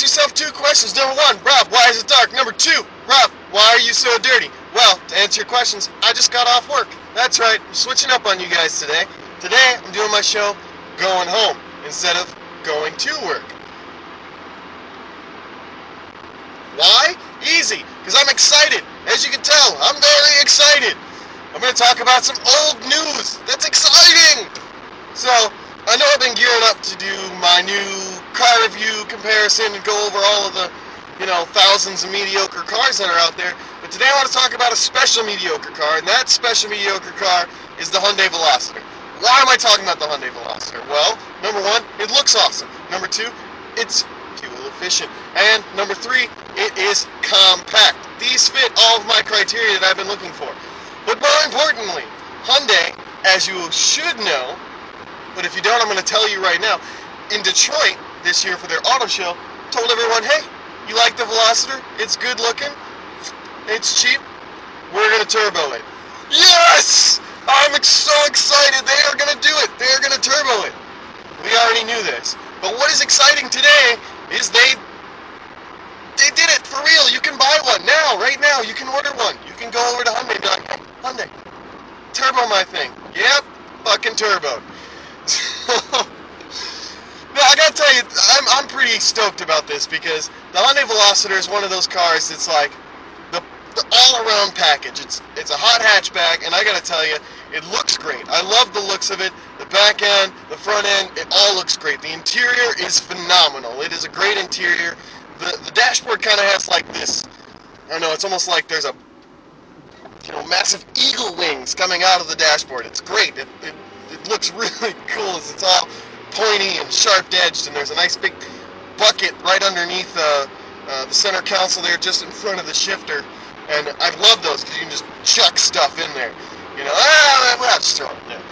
ask yourself two questions. Number one, Rob, why is it dark? Number two, Rob, why are you so dirty? Well, to answer your questions, I just got off work. That's right, I'm switching up on you guys today. Today, I'm doing my show going home instead of going to work. Why? Easy, because I'm excited. As you can tell, I'm very excited. I'm going to talk about some old news. That's exciting! So, I know I've been gearing up to do my new car review comparison and go over all of the, thousands of mediocre cars that are out there. But today I want to talk about a special mediocre car, and that special mediocre car is the Hyundai Veloster. Why am I talking about the Hyundai Veloster? Well, number one, it looks awesome. Number two, it's fuel efficient. And number three, it is compact. These fit all of my criteria that I've been looking for. But more importantly, Hyundai, as you should know, but if you don't, I'm going to tell you right now, in Detroit this year for their auto show, told everyone, hey, you like the Veloster? It's good looking, it's cheap, we're going to turbo it. Yes! I'm so excited. They are going to do it. They are going to turbo it. We already knew this. But what is exciting today is they did it for real. You can buy one now, right now. You can order one. You can go over to Hyundai and be like, hey, Hyundai, turbo my thing. Yep, fucking turbo. No, I gotta tell you, I'm pretty stoked about this because the Hyundai Veloster is one of those cars that's like the all-around package. It's a hot hatchback, and I gotta tell you, it looks great. I love the looks of it. The back end, the front end, it all looks great. The interior is phenomenal. It is a great interior. The dashboard kind of has like this, I don't know, it's almost like there's a massive eagle wings coming out of the dashboard. It's great. It looks really cool as it's all pointy and sharp-edged, and there's a nice big bucket right underneath the center console there, just in front of the shifter. And I love those because you can just chuck stuff in there. Well, just throw it in there.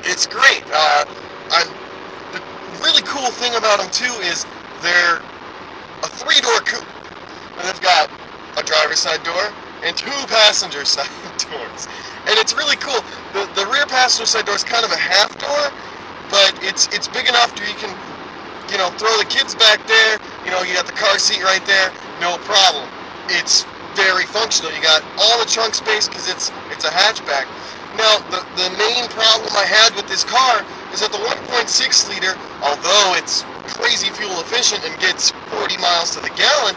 It's great. The really cool thing about them too is they're a 3-door coupe, and they've got a driver's side door and 2 passenger side doors. And it's really cool. The rear passenger side door is kind of a half door, but it's big enough to you can throw the kids back there. You got the car seat right there, no problem. It's very functional. You got all the trunk space because it's a hatchback. Now, the main problem I had with this car is that the 1.6 liter, although it's crazy fuel efficient and gets 40 miles to the gallon,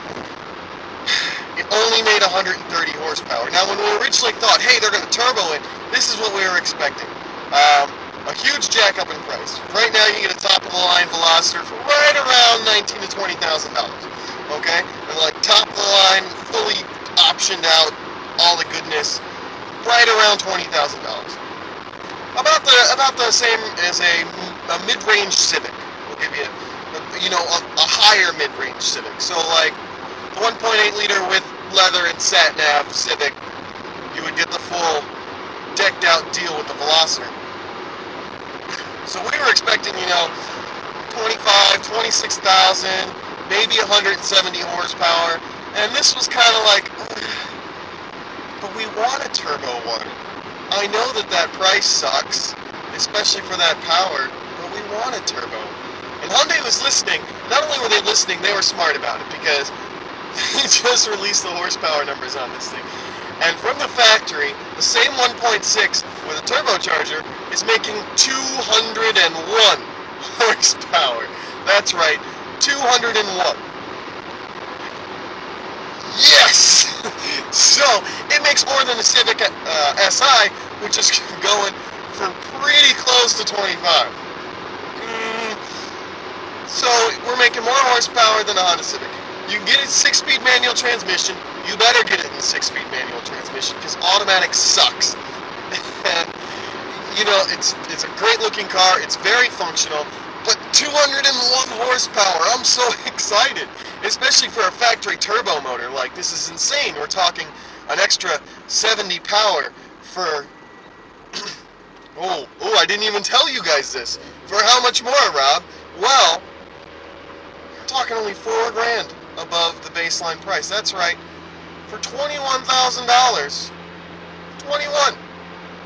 it only made 130 horsepower. Now, when we originally thought, hey, they're going to turbo it, this is what we were expecting. A huge jack up in price. Right now, you get a top-of-the-line Veloster for right around $19,000 to $20,000. Okay? And like top-of-the-line, fully optioned out, all the goodness, right around $20,000. About the same as a mid-range Civic. We'll give you a higher mid-range Civic. So like the 1.8 liter with leather and sat nav Civic, you would get the full decked out deal with the Veloster. So we were expecting 25, 26,000, maybe 170 horsepower, and this was kind of like, but we want a turbo one. I know that price sucks, especially for that power, but we want a turbo. And Hyundai was listening. Not only were they listening, they were smart about it because they just released the horsepower numbers on this thing. And from the factory, the same 1.6 with a turbocharger is making 201 horsepower. That's right, 201. Yes! So, it makes more than the Civic Si, which is going for pretty close to 25. So, we're making more horsepower than a Honda Civic. You can get it 6-speed manual transmission. You better get it in 6-speed manual transmission because automatic sucks. And, it's a great looking car. It's very functional. But 201 horsepower, I'm so excited. Especially for a factory turbo motor. Like, this is insane. We're talking an extra 70 power for... oh, I didn't even tell you guys this. For how much more, Rob? Well, we're talking only $4,000 above the baseline price. That's right. For $21,000. 21.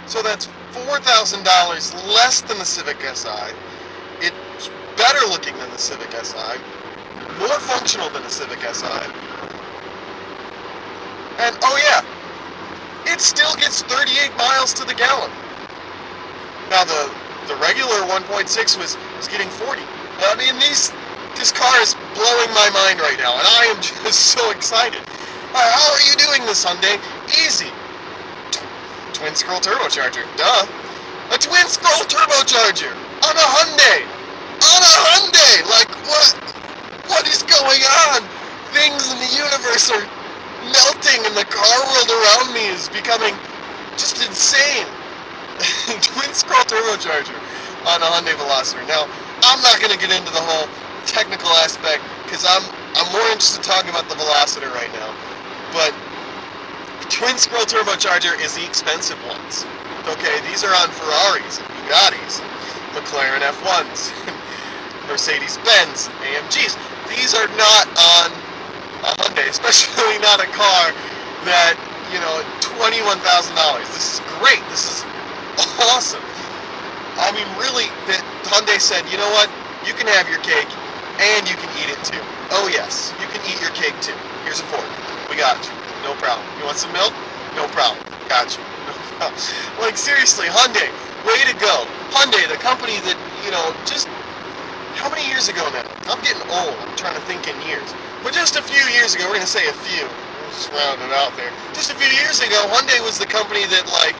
So that's $4,000 less than the Civic Si. It's better looking than the Civic Si, more functional than the Civic Si, and oh yeah, it still gets 38 miles to the gallon. Now the regular 1.6 was getting 40. I mean, this car is blowing my mind right now, and I am just so excited. How are you doing this, Hyundai? Easy. Twin scroll turbocharger, duh. A twin scroll turbocharger on a Hyundai. On a Hyundai. Like what is going on? Things in the universe are melting, and the car world around me is becoming just insane. Twin scroll turbocharger on a Hyundai Veloster. Now, I'm not going to get into the whole technical aspect because I'm more interested in talking about the Veloster right now. But twin scroll turbocharger is the expensive ones. Okay, these are on Ferraris, and Bugattis, and McLaren F1s, Mercedes-Benz, AMGs. These are not on a Hyundai, especially not a car that, you know, $21,000. This is great. This is awesome. I mean, really, Hyundai said, you know what? You can have your cake, and you can eat it too. Oh yes, you can eat your cake too. Here's a fork. We got you. No problem. You want some milk? No problem. Got you. No problem. Like, seriously, Hyundai, way to go. Hyundai, the company that, you know, just, how many years ago now? I'm getting old. I'm trying to think in years. But just a few years ago, we're going to say a few. Just round it out there. Just a few years ago, Hyundai was the company that, like,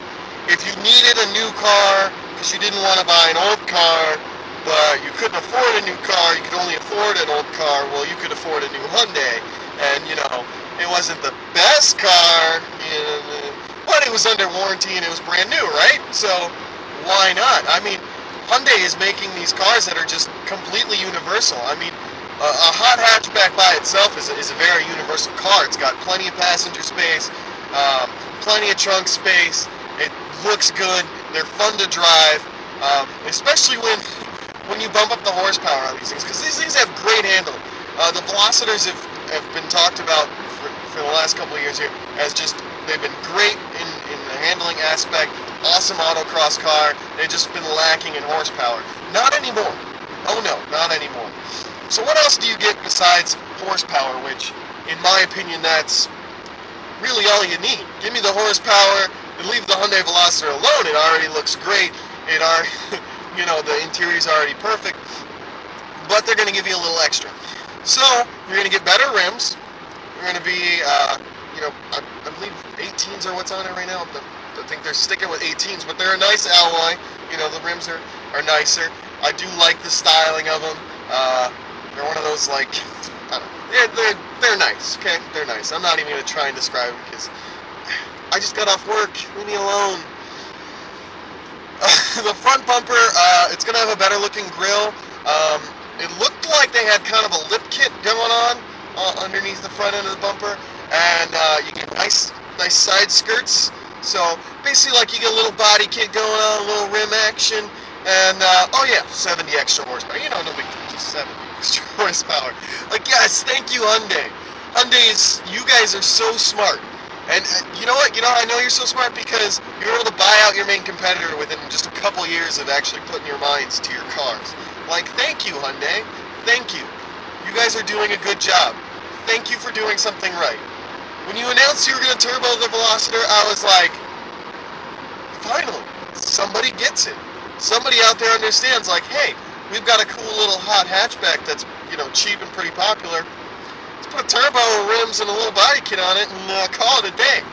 if you needed a new car because you didn't want to buy an old car, but you couldn't afford a new car, you could only afford an old car, well, you could afford a new Hyundai. And, you know, it wasn't the best car, you know, but it was under warranty and it was brand new, right? So why not? I mean, Hyundai is making these cars that are just completely universal. I mean, a hot hatchback by itself is a very universal car. It's got plenty of passenger space, plenty of trunk space. It looks good. They're fun to drive, especially when you bump up the horsepower on these things, because these things have great handling. The Velocitors have been talked about for the last couple of years here as just, they've been great in the handling aspect, awesome autocross car. They've just been lacking in horsepower. Not anymore. Oh no, not anymore. So what else do you get besides horsepower, which, in my opinion, that's really all you need. Give me the horsepower and leave the Hyundai Veloster alone. It already looks great. It are, you know, the interior's already perfect, but they're going to give you a little extra. So you're going to get better rims. You're going to be, you know, I believe 18s are what's on it right now. I think they're sticking with 18s, but they're a nice alloy. You know, the rims are nicer. I do like the styling of them. They're one of those, like, I don't know. They're nice, okay? They're nice. I'm not even going to try and describe them because I just got off work. Leave me alone. The front bumper, it's going to have a better looking grille. It looked like they had kind of a lip kit going on underneath the front end of the bumper, and you get nice side skirts. So basically, like, you get a little body kit going on, a little rim action, and oh yeah, 70 extra horsepower. You know, no big deal, just 70 extra horsepower. Like, yes, thank you, Hyundai. You guys are so smart. And you know what? I know you're so smart because you're able to buy out your main competitor within just a couple years of actually putting your minds to your cars. Like, thank you, Hyundai. Thank you. You guys are doing a good job. Thank you for doing something right. When you announced you were going to turbo the Veloster, I was like, finally, somebody gets it. Somebody out there understands, like, hey, we've got a cool little hot hatchback that's, you know, cheap and pretty popular. Let's put a turbo, rims, and a little body kit on it and call it a day.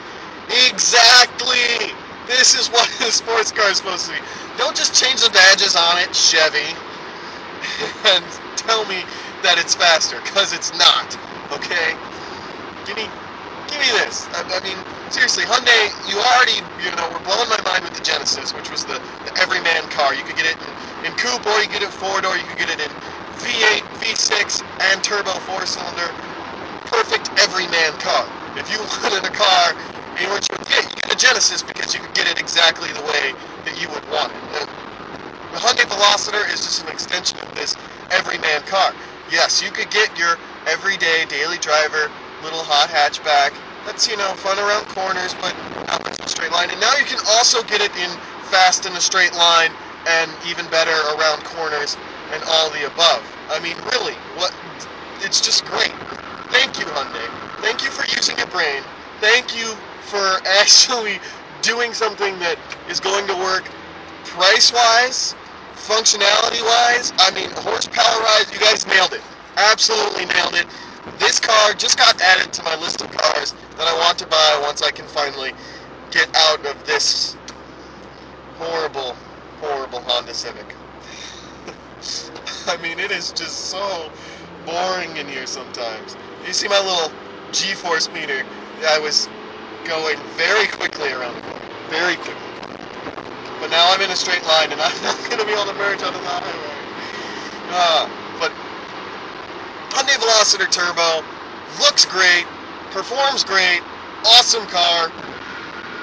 Exactly! This is what a sports car is supposed to be. Don't just change the badges on it, Chevy, and tell me that it's faster, because it's not, okay? Give me this. I mean, seriously, Hyundai, you already, you know, were blowing my mind with the Genesis, which was the everyman car. You could get it in coupe, or you could get it four-door, you could get it in V8, V6, and turbo four-cylinder. Perfect everyman car. If you wanted a car, and what you would get, you get a Genesis because you could get it exactly the way that you would want it. The Hyundai Veloster is just an extension of this everyman car. Yes, you could get your everyday daily driver little hot hatchback that's, you know, fun around corners, but not much of a straight line. And now you can also get it in fast in a straight line and even better around corners. and all the above. I mean, really, what? It's just great. Thank you, Hyundai. Thank you for using your brain. Thank you for actually doing something that is going to work price-wise, functionality-wise. I mean, horsepower-wise, you guys nailed it. Absolutely nailed it. This car just got added to my list of cars that I want to buy once I can finally get out of this horrible, horrible Honda Civic. I mean, it is just so boring in here sometimes. You see my little G-force meter? I was going very quickly around the corner. Very quickly. But now I'm in a straight line and I'm not going to be able to merge onto the highway. But Hyundai Veloster TURBO looks great, performs great, awesome car.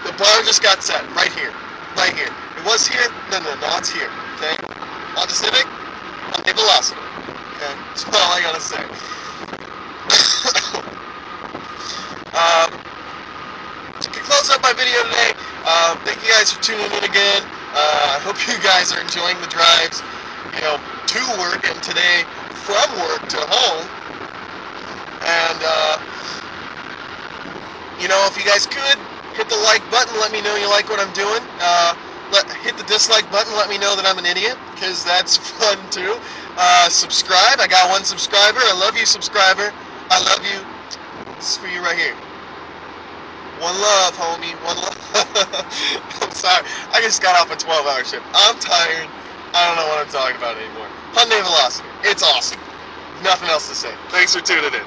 The bar just got set right here. Right here. It was here, no, now it's here. Okay? Honda Civic, Hyundai Veloster. Okay? That's all I gotta say. To close up my video today, thank you guys for tuning in again. I hope you guys are enjoying the drives, to work, and today from work to home. And, if you guys could, hit the like button, let me know you like what I'm doing. Hit the dislike button, let me know that I'm an idiot, because that's fun too. Subscribe, I got 1 subscriber. I love you, subscriber. I love you. This is for you right here. One love, homie. One love. I'm sorry. I just got off a 12-hour shift. I'm tired. I don't know what I'm talking about anymore. Hyundai Veloster. It's awesome. Nothing else to say. Thanks for tuning in.